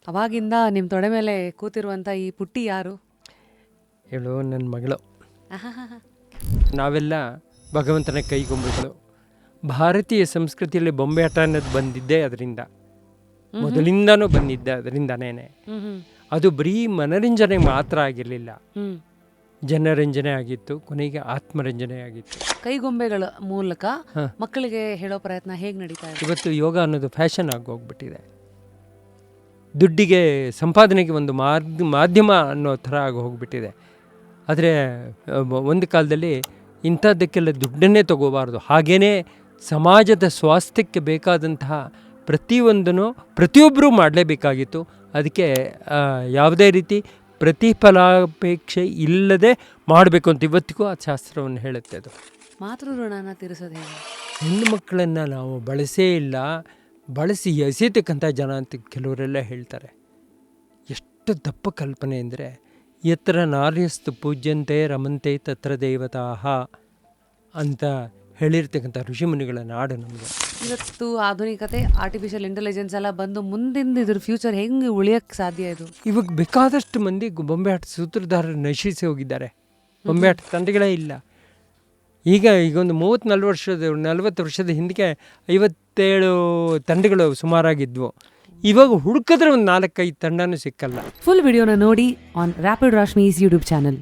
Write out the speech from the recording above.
ಅವಾಗಿಂದ ನಿಮ್ಮ ತೊಡೆ ಮೇಲೆ ಕೂತಿರುವಂಥ ಈ ಪುಟ್ಟಿ ಯಾರು? ಹೇಳು ನನ್ನ ಮಗಳು. ನಾವೆಲ್ಲ ಭಗವಂತನ ಕೈಗೊಂಬೆಗಳು. ಭಾರತೀಯ ಸಂಸ್ಕೃತಿಯಲ್ಲಿ ಬೊಂಬೆ ಆಟ ಅನ್ನೋದು ಬಂದಿದ್ದೇ ಅದರಿಂದ, ಮೊದಲಿಂದನೂ ಬಂದಿದ್ದೆ ಅದರಿಂದನೇ. ಅದು ಬರೀ ಮನರಂಜನೆ ಮಾತ್ರ ಆಗಿರಲಿಲ್ಲ, ಜನರಂಜನೆ ಆಗಿತ್ತು, ಕೊನೆಗೆ ಆತ್ಮರಂಜನೆ ಆಗಿತ್ತು. ಕೈಗೊಂಬೆಗಳ ಮೂಲಕ ಮಕ್ಕಳಿಗೆ ಹೇಳೋ ಪ್ರಯತ್ನ ಹೇಗೆ ನಡೀತಾ ಇದೆ? ಇವತ್ತು ಯೋಗ ಅನ್ನೋದು ಫ್ಯಾಷನ್ ಆಗಿ ಹೋಗ್ಬಿಟ್ಟಿದೆ. ದುಡ್ಡಿಗೆ, ಸಂಪಾದನೆಗೆ ಒಂದು ಮಾಧ್ಯಮ ಅನ್ನೋ ಥರ ಆಗಿ ಹೋಗ್ಬಿಟ್ಟಿದೆ. ಆದರೆ ಒಂದು ಕಾಲದಲ್ಲಿ ಇಂಥದ್ದಕ್ಕೆಲ್ಲ ದುಡ್ಡನ್ನೇ ತಗೋಬಾರ್ದು. ಹಾಗೆಯೇ ಸಮಾಜದ ಸ್ವಾಸ್ಥ್ಯಕ್ಕೆ ಬೇಕಾದಂತಹ ಪ್ರತಿಯೊಂದನ್ನು ಪ್ರತಿಯೊಬ್ಬರೂ ಮಾಡಲೇಬೇಕಾಗಿತ್ತು. ಅದಕ್ಕೆ ಯಾವುದೇ ರೀತಿ ಪ್ರತಿಫಲಾಪೇಕ್ಷೆ ಇಲ್ಲದೆ ಮಾಡಬೇಕು ಅಂತ ಇವತ್ತಿಗೂ ಆ ಶಾಸ್ತ್ರವನ್ನು ಹೇಳುತ್ತೆ. ಅದು ಮಾತೃ ಋಣನ ತೀರಿಸೋದು ಹೇಗೆ? ಹೆಣ್ಣು ಮಕ್ಕಳನ್ನು ನಾವು ಬಳಸೇ ಇಲ್ಲ, ಬಳಸಿ ಎಸೆತಕ್ಕಂಥ ಜನ ಅಂತ ಕೆಲವರೆಲ್ಲ ಹೇಳ್ತಾರೆ. ಎಷ್ಟು ದಪ್ಪ ಕಲ್ಪನೆ ಅಂದರೆ, ಯತ್ರ ನಾರ್ಯಸ್ತು ಪೂಜ್ಯಂತೆ ರಮಂತೆ ತತ್ರ ದೇವತಾಹ ಅಂತ ಹೇಳಿರ್ತಕ್ಕಂಥ ಋಷಿಮುನಿಗಳ ನಾಡು ನಮಗೆ. ಇವತ್ತು ಆಧುನಿಕತೆ, ಆರ್ಟಿಫಿಷಿಯಲ್ ಇಂಟೆಲಿಜೆನ್ಸ್ ಎಲ್ಲ ಬಂದು ಮುಂದಿನ ಇದ್ರ ಫ್ಯೂಚರ್ ಹೆಂಗೆ ಉಳಿಯೋಕ್ಕೆ ಸಾಧ್ಯ ಇದು? ಇವಾಗ ಬೇಕಾದಷ್ಟು ಮಂದಿ ಬೊಂಬೆ ಆಟ ಸೂತ್ರಧಾರರು ನಶಿಸಿ ಹೋಗಿದ್ದಾರೆ. ಬೊಂಬೆ ಆಟ ತಂಡಗಳೇ ಇಲ್ಲ. ಈಗ ಒಂದು 40 ವರ್ಷದ ಹಿಂದಕ್ಕೆ 57 ತಂಡಗಳು ಸುಮಾರಾಗಿದ್ವು. ಇವಾಗ ಹುಡುಕಿದ್ರೆ ಒಂದು 4-5 ತಂಡನೂ ಸಿಕ್ಕಲ್ಲ. ಫುಲ್ ವಿಡಿಯೋನ ನೋಡಿ ಆನ್ ರ್ಯಾಪಿಡ್ ರಾಶ್ಮೀಸ್ ಯೂಟ್ಯೂಬ್ ಚಾನಲ್.